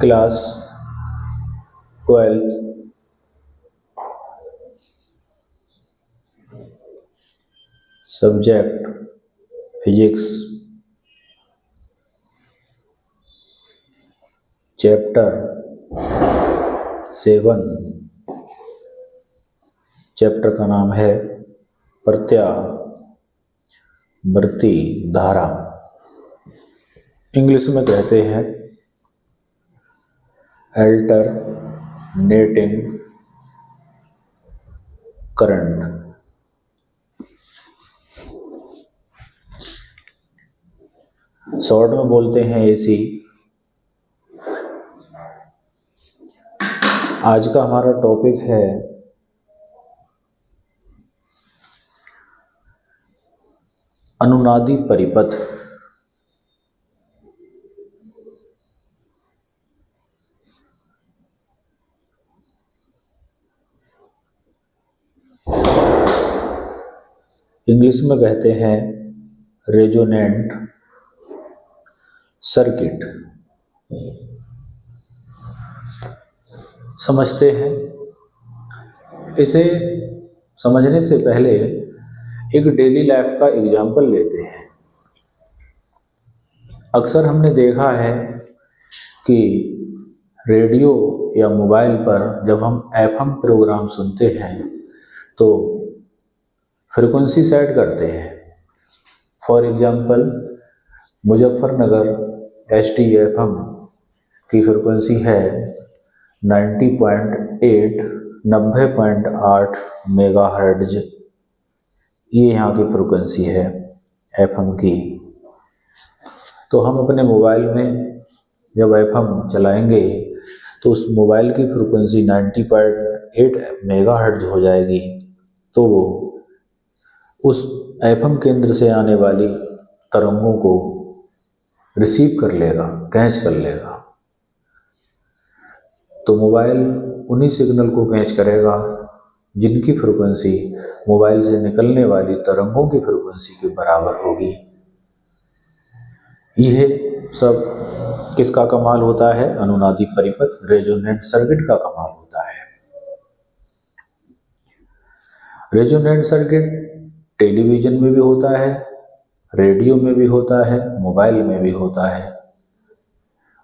Class 12th subject physics, chapter 7। Chapter का नाम है प्रत्यावर्ती धारा। इंग्लिश में कहते हैं अल्टरनेटिंग करंट। शॉर्ट में बोलते हैं एसी। आज का हमारा टॉपिक है अनुनादी परिपथ। इंग्लिश में कहते हैं रेजोनेंट सर्किट। समझते हैं। इसे समझने से पहले एक डेली लाइफ का एग्जाम्पल लेते हैं। अक्सर हमने देखा है कि रेडियो या मोबाइल पर जब हम एफएम प्रोग्राम सुनते हैं तो फ्रिक्वेंसी सेट करते हैं। फॉर एग्जाम्पल, मुजफ्फरनगर HTFM की फ्रिक्वेंसी है 90.8 मेगाहर्ट्ज। ये यहाँ की फ्रिक्वेंसी है एफएम की। तो हम अपने मोबाइल में जब एफएम चलाएंगे तो उस मोबाइल की फ्रिक्वेंसी 90.8 मेगाहर्ट्ज हो जाएगी। तो वो उस एफएम केंद्र से आने वाली तरंगों को रिसीव कर लेगा, कैच कर लेगा। तो मोबाइल उन्हीं सिग्नल को कैच करेगा जिनकी फ्रिक्वेंसी मोबाइल से निकलने वाली तरंगों की फ्रिक्वेंसी के बराबर होगी। यह सब किसका कमाल होता है? अनुनादी परिपथ, रेजोनेंट सर्किट का कमाल होता है। रेजोनेंट सर्किट टेलीविजन में भी होता है, रेडियो में भी होता है, मोबाइल में भी होता है।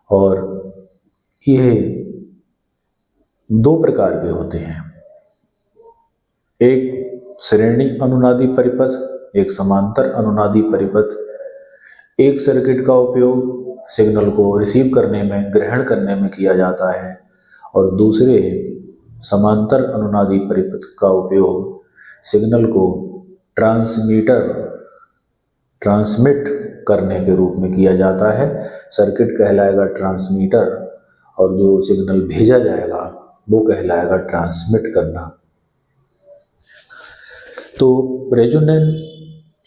और यह दो प्रकार के होते हैं। एक श्रेणी अनुनादी परिपथ, एक समांतर अनुनादी परिपथ। एक सर्किट का उपयोग सिग्नल को रिसीव करने में, ग्रहण करने में किया जाता है और दूसरे समांतर अनुनादी परिपथ का उपयोग सिग्नल को ट्रांसमिट करने के रूप में किया जाता है। सर्किट कहलाएगा ट्रांसमीटर और जो सिग्नल भेजा जाएगा वो कहलाएगा ट्रांसमिट करना। तो रेजोनेंट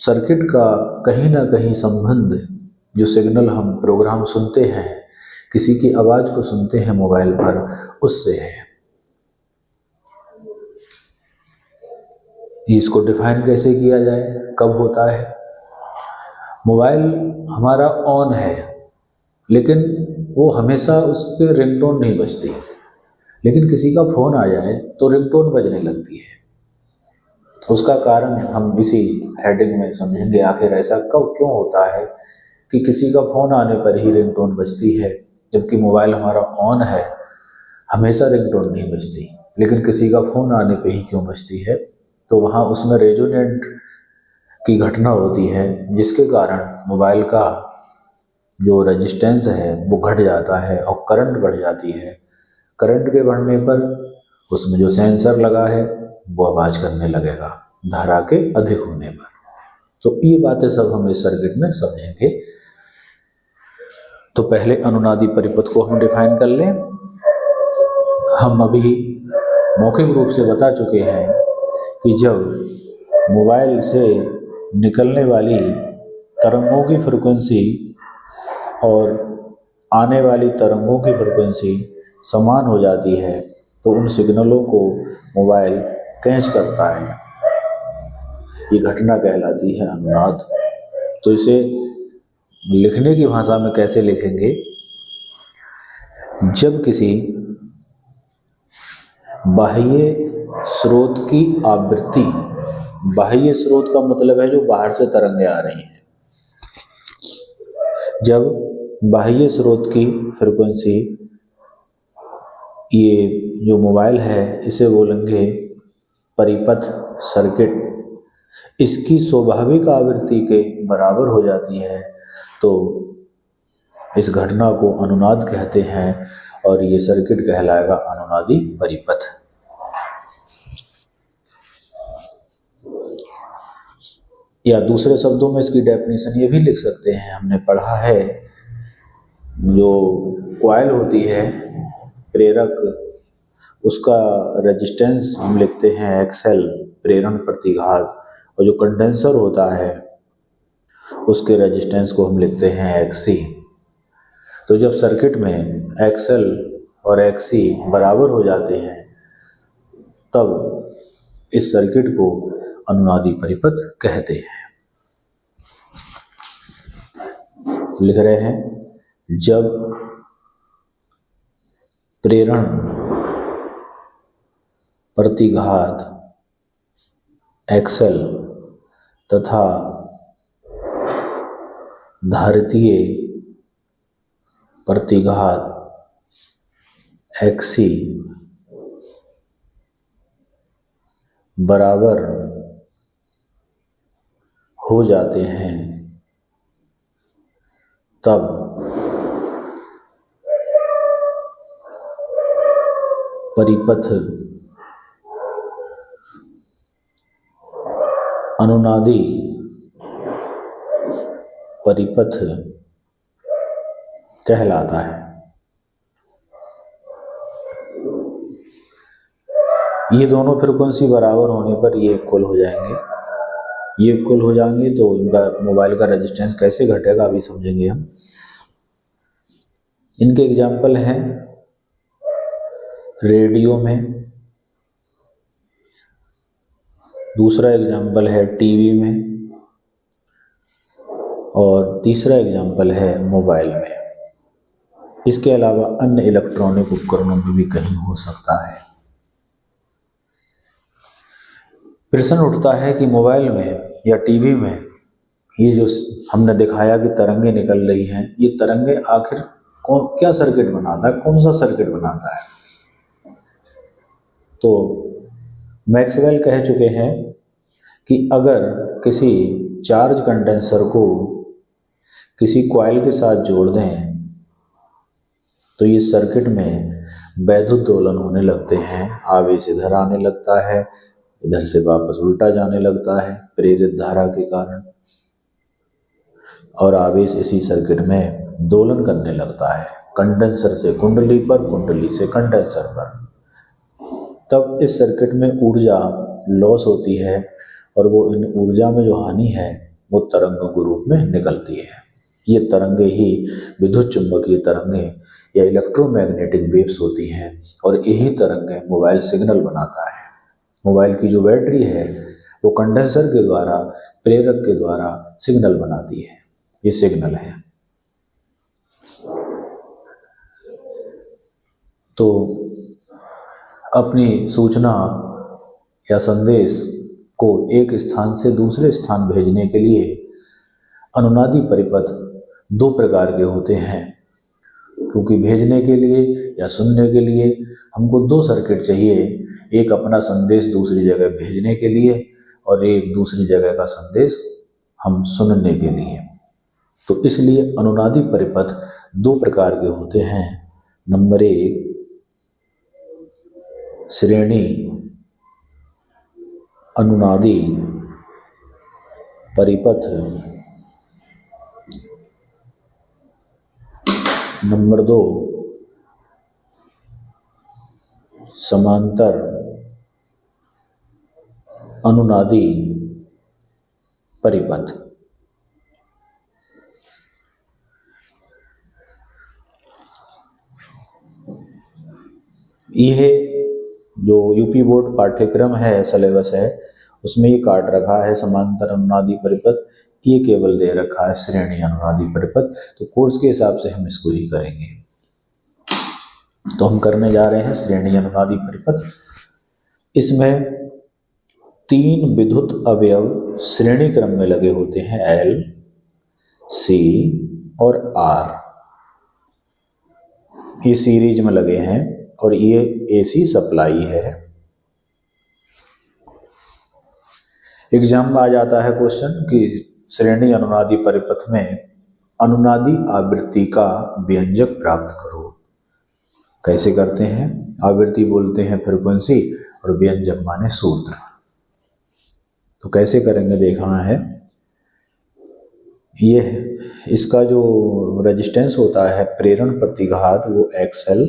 सर्किट का कहीं ना कहीं संबंध, जो सिग्नल हम प्रोग्राम सुनते हैं, किसी की आवाज़ को सुनते हैं मोबाइल पर, उससे है। इसको डिफाइन कैसे किया जाए, कब होता है? मोबाइल हमारा ऑन है लेकिन वो हमेशा उसके रिंगटोन नहीं बजती, लेकिन किसी का फ़ोन आ जाए तो रिंगटोन बजने लगती है। उसका कारण हम इसी हेडिंग में समझेंगे। आखिर ऐसा कब क्यों होता है कि किसी का फ़ोन आने पर ही रिंगटोन बजती है, जबकि मोबाइल हमारा ऑन है, हमेशा रिंगटोन नहीं बजती, लेकिन किसी का फ़ोन आने पर ही क्यों बजती है? तो वहाँ उसमें रेजोनेंट की घटना होती है, जिसके कारण मोबाइल का जो रेजिस्टेंस है वो घट जाता है और करंट बढ़ जाती है। करंट के बढ़ने पर उसमें जो सेंसर लगा है वो आवाज़ करने लगेगा धारा के अधिक होने पर। तो ये बातें सब हम इस सर्किट में समझेंगे। तो पहले अनुनादी परिपथ को हम डिफाइन कर लें। हम अभी मौखिक रूप से बता चुके हैं कि जब मोबाइल से निकलने वाली तरंगों की फ्रिक्वेंसी और आने वाली तरंगों की फ्रिक्वेंसी समान हो जाती है तो उन सिग्नलों को मोबाइल कैच करता है। ये घटना कहलाती है अनुनाद। तो इसे लिखने की भाषा में कैसे लिखेंगे जब किसी बाह्य स्रोत की आवृत्ति, बाह्य स्रोत का मतलब है जो बाहर से तरंगें आ रही हैं, जब बाह्य स्रोत की फ्रिक्वेंसी, ये जो मोबाइल है इसे बोलेंगे परिपथ सर्किट, इसकी स्वाभाविक आवृत्ति के बराबर हो जाती है तो इस घटना को अनुनाद कहते हैं और ये सर्किट कहलाएगा अनुनादी परिपथ। या दूसरे शब्दों में इसकी डेफिनेशन ये भी लिख सकते हैं, हमने पढ़ा है जो कॉइल होती है प्रेरक, उसका रेजिस्टेंस हम लिखते हैं एक्सएल प्रेरण प्रतिघात, और जो कंडेंसर होता है उसके रेजिस्टेंस को हम लिखते हैं एक्सी। तो जब सर्किट में एक्सएल और एक्सी बराबर हो जाते हैं तब इस सर्किट को अनुनादी परिपथ कहते हैं। लिख रहे हैं, जब प्रेरण प्रतिघात एक्सएल तथा धारितीय प्रतिघात एक्सी बराबर हो जाते हैं तब परिपथ अनुनादी परिपथ कहलाता है। ये दोनों फ्रिक्वेंसी बराबर होने पर ये इक्वल हो जाएंगे, ये इक्वल हो जाएंगे तो इनका मोबाइल का रेजिस्टेंस कैसे घटेगा अभी समझेंगे हम। इनके एग्जाम्पल हैं रेडियो में, दूसरा एग्जाम्पल है टीवी में, और तीसरा एग्जाम्पल है मोबाइल में। इसके अलावा अन्य इलेक्ट्रॉनिक उपकरणों में भी कहीं हो सकता है। प्रश्न उठता है कि मोबाइल में या टीवी में ये जो हमने दिखाया कि तरंगे निकल रही हैं, ये तरंगे आखिर क्या सर्किट बनाता है, कौन सा सर्किट बनाता है। तो मैक्सवेल कह चुके हैं कि अगर किसी चार्ज कंडेंसर को किसी कॉइल के साथ जोड़ दें तो ये सर्किट में वैद्युत दोलन होने लगते हैं, आवेश इधर आने लगता है, इधर से वापस उल्टा जाने लगता है प्रेरित धारा के कारण, और आवेश इसी सर्किट में दोलन करने लगता है कंडेंसर से कुंडली पर, कुंडली से कंडेंसर पर। तब इस सर्किट में ऊर्जा लॉस होती है और वो इन ऊर्जा में जो हानि है वो तरंगों के रूप में निकलती है। ये तरंगे ही विद्युत चुंबकीय तरंगे या इलेक्ट्रोमैग्नेटिक वेव्स होती हैं, और यही तरंगे मोबाइल सिग्नल बनाता है। मोबाइल की जो बैटरी है वो कंडेंसर के द्वारा, प्रेरक के द्वारा सिग्नल बनाती है, ये सिग्नल है। तो अपनी सूचना या संदेश को एक स्थान से दूसरे स्थान भेजने के लिए अनुनादी परिपथ दो प्रकार के होते हैं, क्योंकि भेजने के लिए या सुनने के लिए हमको दो सर्किट चाहिए, एक अपना संदेश दूसरी जगह भेजने के लिए और एक दूसरी जगह का संदेश हम सुनने के लिए। तो इसलिए अनुनादी परिपथ दो प्रकार के होते हैं। नंबर एक, श्रेणी अनुनादी परिपथ। नंबर दो, समांतर अनुनादी परिपथ। यह जो यूपी बोर्ड पाठ्यक्रम है, सिलेबस है, उसमें ये काट रखा है समांतर अनुनादी परिपथ, ये केवल दे रखा है श्रेणी अनुनादी परिपथ। तो कोर्स के हिसाब से हम इसको ही करेंगे। तो हम करने जा रहे हैं श्रेणी अनुनादी परिपथ। इसमें 3 विद्युत अवयव श्रेणी क्रम में लगे होते हैं, L, C और R। ये सीरीज में लगे हैं और ये AC सप्लाई है। एग्जाम में आ जाता है क्वेश्चन कि श्रेणी अनुनादी परिपथ में अनुनादी आवृत्ति का व्यंजक प्राप्त करो। कैसे करते हैं? आवृत्ति बोलते हैं फ्रीक्वेंसी और व्यंजक माने सूत्र। तो कैसे करेंगे देखना है। ये इसका जो रेजिस्टेंस होता है प्रेरण प्रतिघात वो XL,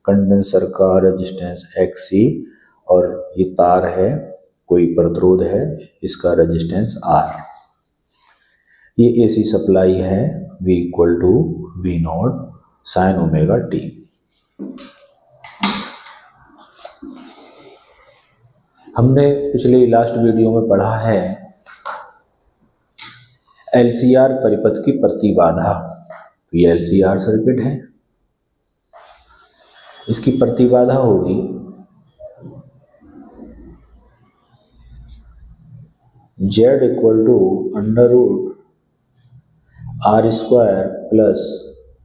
कंडेंसर का रेजिस्टेंस XC और ये तार है, कोई प्रतिरोध है, इसका रेजिस्टेंस R। ये AC सप्लाई है V equal to V0 sin omega t। हमने पिछले लास्ट वीडियो में पढ़ा है LCR परिपथ की प्रतिबाधा। तो ये LCR सर्किट है, इसकी प्रतिबाधा होगी Z equal to under root R square plus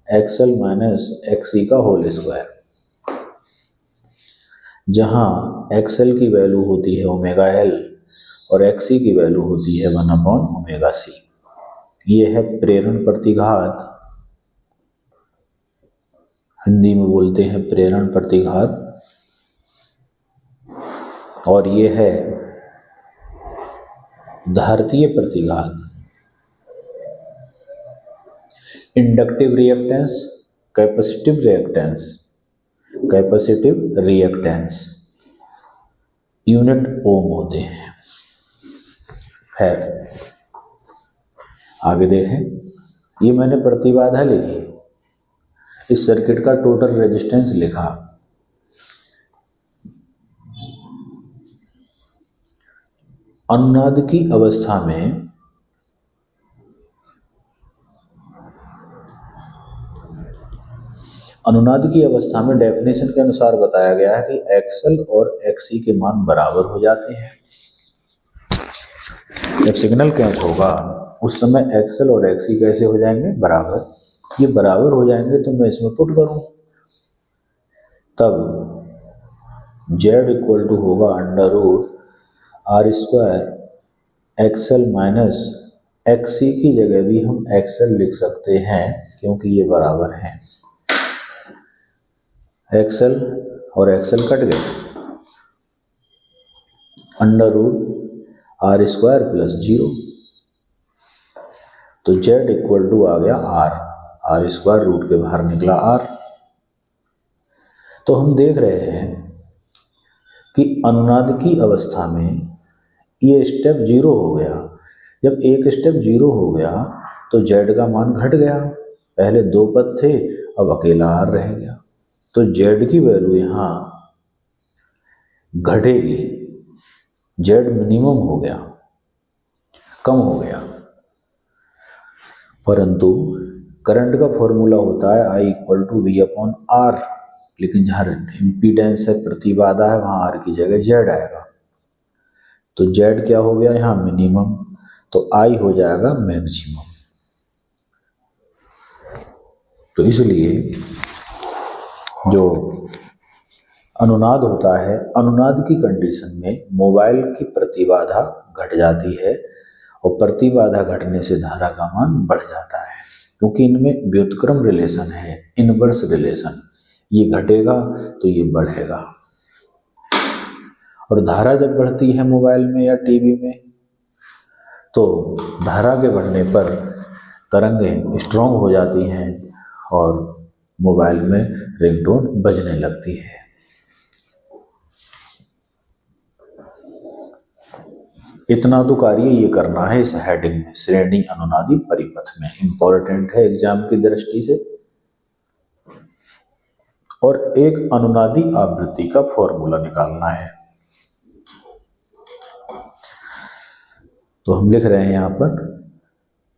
XL minus XC का होल स्क्वायर, जहाँ XL की वैल्यू होती है ओमेगा L और XC की वैल्यू होती है 1/ओमेगा C। ये है प्रेरण प्रतिघात, हिंदी में बोलते हैं प्रेरण प्रतिघात, और ये है धारतीय प्रतिघात, inductive reactance, capacitive reactance, capacitive reactance unit ohm होते हैं। खैर आगे देखें, ये मैंने प्रतिबाधा लिखी, इस सर्किट का टोटल रेजिस्टेंस लिखा। अनुनाद की अवस्था में डेफिनेशन के अनुसार बताया गया है कि XL और XC के मान बराबर हो जाते हैं। जब सिग्नल कैच होगा उस समय XL और XC कैसे हो जाएंगे? बराबर। ये बराबर हो जाएंगे तो मैं इसमें पुट करूं, तब Z इक्वल टू होगा under root R square XL minus XC की जगह भी हम XL लिख सकते हैं क्योंकि ये बराबर हैं। XL और XL कट गए, under root R square plus 0, तो Z इक्वल टू आ गया R स्क्वायर रूट के बाहर निकला R। तो हम देख रहे हैं कि अनुनाद की अवस्था में ये स्टेप 0 हो गया। जब एक स्टेप 0 हो गया तो Z का मान घट गया, पहले 2 पद थे अब अकेला R रह गया, तो Z की वैल्यू यहाँ घटेगी, Z मिनिमम हो गया, कम हो गया। परंतु करंट का फॉर्मूला होता है I इक्वल टू V/R, लेकिन जहाँ इम्पीडेंस है, प्रतिबाधा है, वहाँ R की जगह Z आएगा, तो Z क्या हो गया यहाँ? मिनिमम, तो I हो जाएगा मैक्सिमम। तो इसलिए जो अनुनाद होता है, अनुनाद की कंडीशन में मोबाइल की प्रतिबाधा घट जाती है और प्रतिबाधा घटने से धारा का मान बढ़ जाता है, क्योंकि इनमें व्युत्क्रम रिलेशन है, इनवर्स रिलेशन। ये घटेगा तो ये बढ़ेगा, और धारा जब बढ़ती है मोबाइल में या टीवी में तो धारा के बढ़ने पर तरंगें स्ट्रॉन्ग हो जाती हैं और मोबाइल में रिंगटोन बजने लगती है। इतना तो कार्य ये करना है इस हेडिंग में, श्रेणी अनुनादी परिपथ में, इंपॉर्टेंट है एग्जाम की दृष्टि से। और एक अनुनादी आवृत्ति का फॉर्मूला निकालना है। तो हम लिख रहे हैं यहां पर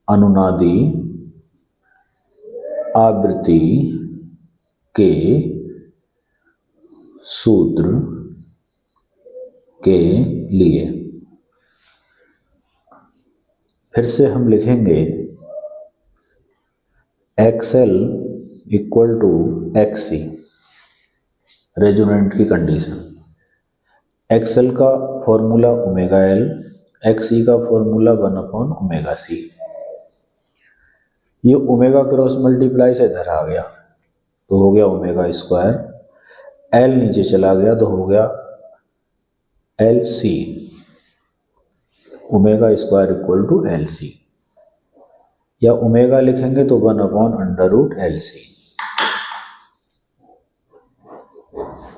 अनुनादी आवृत्ति के सूत्र के लिए फिर से हम लिखेंगे XL equal to XC, resonant की कंडीशन। XL का फॉर्मूला ओमेगा L, XC का फॉर्मूला 1/ओमेगा C। ये ओमेगा क्रॉस मल्टीप्लाई से इधर आ गया तो हो गया ओमेगा स्क्वायर, L नीचे चला गया तो हो गया LC, omega square equal to LC, या ओमेगा लिखेंगे तो 1/√LC।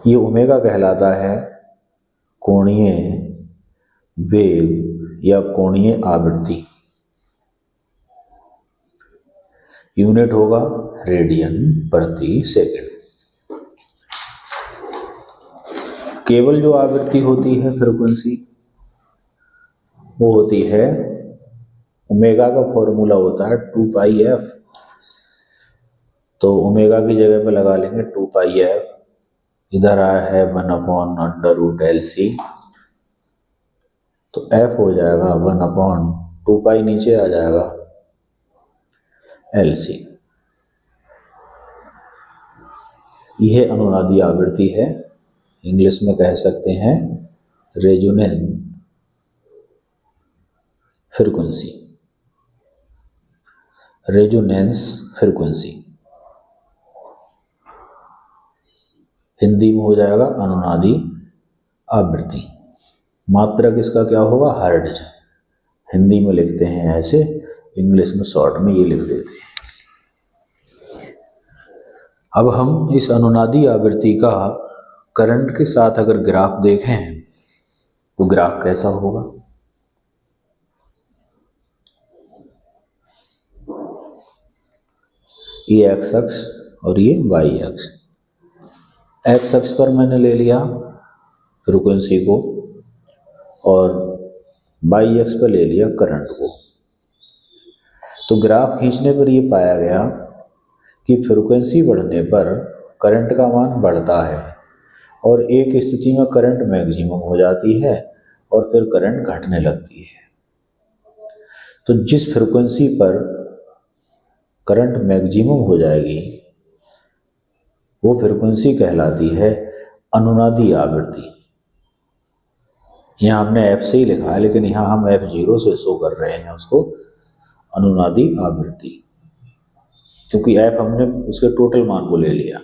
ये ओमेगा कहलाता है कोणीय वेग या कोणीय आवृत्ति। यूनिट होगा रेडियन प्रति सेकंड। केवल जो आवृत्ति होती है फ्रीक्वेंसी वो होती है, ओमेगा का फॉर्मूला होता है 2πf, तो ओमेगा की जगह पे लगा लेंगे 2πf, इधर आया है 1/√LC, तो f हो जाएगा 1/2π, नीचे आ जाएगा LC। यह अनुनादी आवृत्ति है, इंग्लिश में कह सकते हैं resonance frequency, resonance frequency. Hindi में हो जाएगा अनुनादी आवृत्ति। मात्रक इसका क्या होगा, हर्ट्ज। हिंदी में लिखते हैं ऐसे, इंग्लिश में शॉर्ट में ये लिख देते हैं। अब हम इस अनुनादी आवृत्ति का करंट के साथ अगर ग्राफ देखें तो ग्राफ कैसा होगा। ये एक्स अक्ष और ये वाई अक्ष। एक्स अक्ष पर मैंने ले लिया फ्रीक्वेंसी को और वाई अक्ष पर ले लिया करंट को। तो ग्राफ खींचने पर ये पाया गया कि फ्रीक्वेंसी बढ़ने पर करंट का मान बढ़ता है और एक स्थिति में करंट मैक्सिमम हो जाती है और फिर करंट घटने लगती है। तो जिस फ्रीक्वेंसी पर करंट मैक्सिमम हो जाएगी वो फ्रीक्वेंसी कहलाती है अनुनादी आवृत्ति। यहाँ हमने f से ही लिखा है, लेकिन यहाँ हम f0 से शो कर रहे हैं उसको अनुनादी आवृत्ति, क्योंकि f हमने उसके टोटल मान को ले लिया।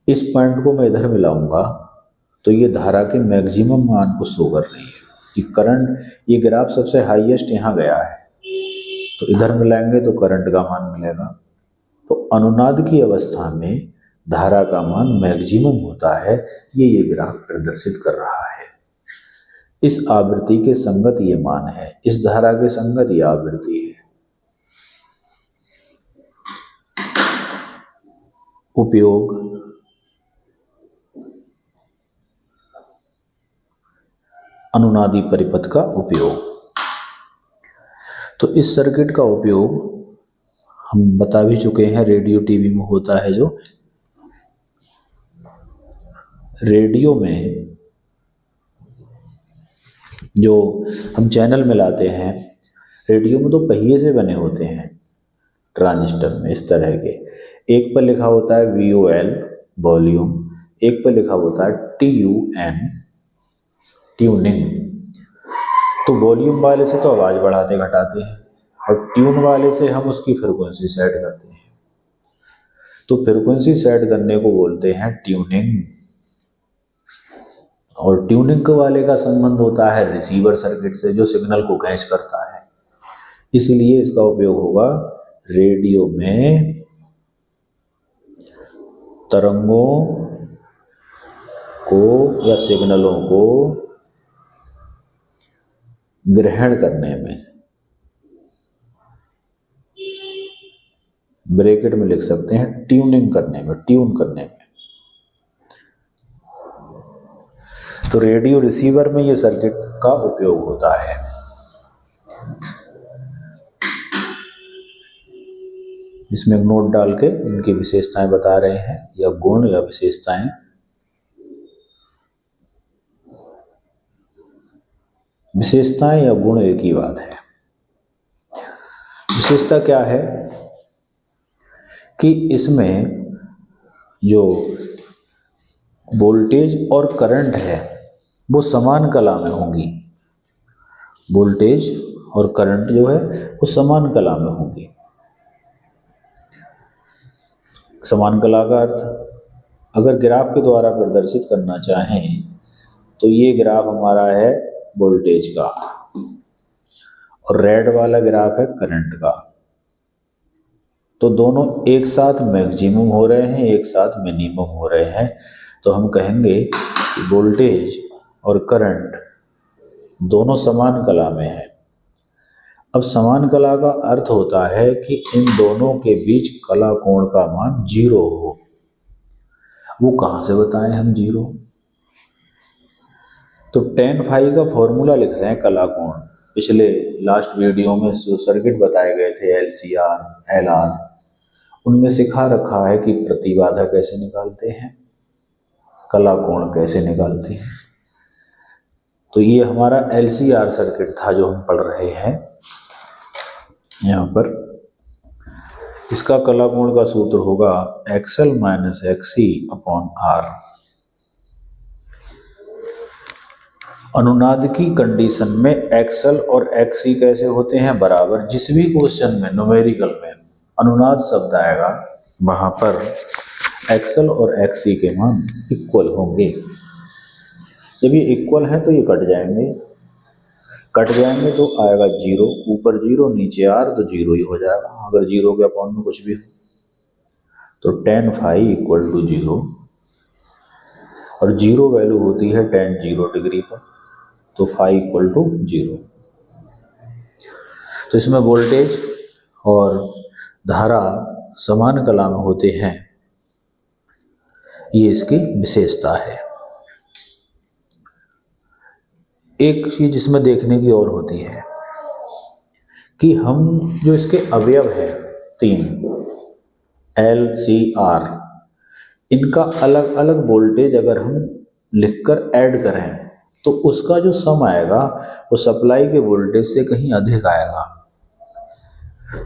इस पॉइंट को मैं इधर मिलाऊंगा तो ये धारा के मैक्सिमम मान को शो कर रही है कि करंट, ये ग्राफ सबसे हाईएस्ट यहाँ गया है, तो इधर मिलाएंगे तो करंट का मान मिलेगा। तो अनुनाद की अवस्था में धारा का मान मैक्सिमम होता है, ये ग्राफ प्रदर्शित कर रहा है। इस आवृत्ति के संगत ये मान है, इस धारा के संगत ये आवृत्ति है। उपयोग अनुनादी परिपथ का उपयोग। तो इस सर्किट का उपयोग हम बता भी चुके हैं, रेडियो टीवी में होता है। जो रेडियो में जो हम चैनल मिलाते हैं, रेडियो में तो पहिए से बने होते हैं ट्रांजिस्टर में, इस तरह के। एक पर लिखा होता है VOL वॉल्यूम, एक पर लिखा होता है TUN ट्यूनिंग। तो वॉल्यूम वाले से तो आवाज़ बढ़ाते घटाते हैं और ट्यून वाले से हम उसकी फ्रीक्वेंसी सेट करते हैं। तो फ्रीक्वेंसी सेट करने को बोलते हैं ट्यूनिंग, और ट्यूनिंग वाले का संबंध होता है रिसीवर सर्किट से जो सिग्नल को कैच करता है। इसलिए इसका उपयोग होगा रेडियो में तरंगों को या सिग्नलों को ग्रहण करने में। ब्रैकेट में लिख सकते हैं ट्यूनिंग करने में, ट्यून करने में। तो रेडियो रिसीवर में ये सर्किट का उपयोग होता है। इसमें एक नोट डाल के इनकी विशेषताएं बता रहे हैं, या गुण या विशेषताएं। विशेषताएं या गुण एक ही बात है। विशेषता क्या है कि इसमें जो वोल्टेज और करंट है वो समान कला में होंगी। वोल्टेज और करंट जो है वो समान कला में होंगी। समान कला का अर्थ, अगर ग्राफ के द्वारा प्रदर्शित करना चाहें तो ये ग्राफ हमारा है वोल्टेज का और रेड वाला ग्राफ है करंट का। तो दोनों एक साथ मैक्सिमम हो रहे हैं, एक साथ मिनिमम हो रहे हैं, तो हम कहेंगे कि वोल्टेज और करंट दोनों समान कला में है। अब समान कला का अर्थ होता है कि इन दोनों के बीच कला कोण का मान 0 हो। वो कहाँ से बताएं हम 0? तो tan फाई का फॉर्मूला लिख रहे हैं कला कोण। पिछले लास्ट वीडियो में जो सर्किट बताए गए थे LCR, LR, उनमें सिखा रखा है कि प्रतिबाधा कैसे निकालते हैं, कला कोण कैसे निकालते हैं। तो ये हमारा LCR सर्किट था जो हम पढ़ रहे हैं यहाँ पर। इसका कला कोण का सूत्र होगा XL minus XC upon R। अनुनाद की कंडीशन में XL और XC कैसे होते हैं बराबर। जिस भी क्वेश्चन में न्यूमेरिकल में अनुनाद शब्द आएगा वहां पर XL और XC के मान इक्वल होंगे। जब ये इक्वल है तो ये कट जाएंगे तो आएगा 0, ऊपर 0 नीचे R, तो 0 ही हो जाएगा। अगर 0 के अपॉन में कुछ भी हो तो tan फाई इक्वल टू 0, और 0 वैल्यू होती है tan 0 डिग्री पर, तो फाई इक्वल टू 0। तो इसमें वोल्टेज और धारा समान कला में होते हैं, ये इसकी विशेषता है। एक चीज इसमें देखने की और होती है कि हम जो इसके अवयव है 3 LCR, इनका अलग अलग वोल्टेज अगर हम लिखकर ऐड करें तो उसका जो सम आएगा वो सप्लाई के वोल्टेज से कहीं अधिक आएगा।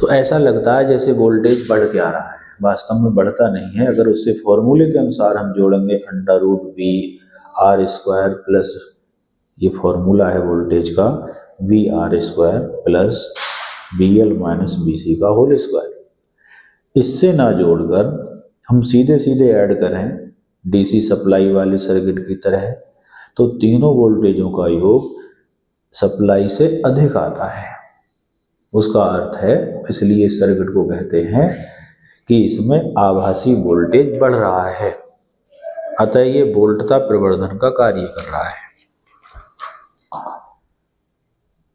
तो ऐसा लगता है जैसे वोल्टेज बढ़ के आ रहा है, वास्तव में बढ़ता नहीं है। अगर उससे फॉर्मूले के अनुसार हम जोड़ेंगे √V² प्लस, ये फॉर्मूला है वोल्टेज का, VR² plus BL minus BC का होल स्क्वायर। इससे ना जोड़कर हम सीधे सीधे ऐड करें DC सप्लाई वाले सर्किट की तरह, तो तीनों वोल्टेजों का योग सप्लाई से अधिक आता है। उसका अर्थ है, इसलिए इस सर्किट को कहते हैं कि इसमें आभासी वोल्टेज बढ़ रहा है, अतः ये वोल्टता प्रवर्धन का कार्य कर रहा है।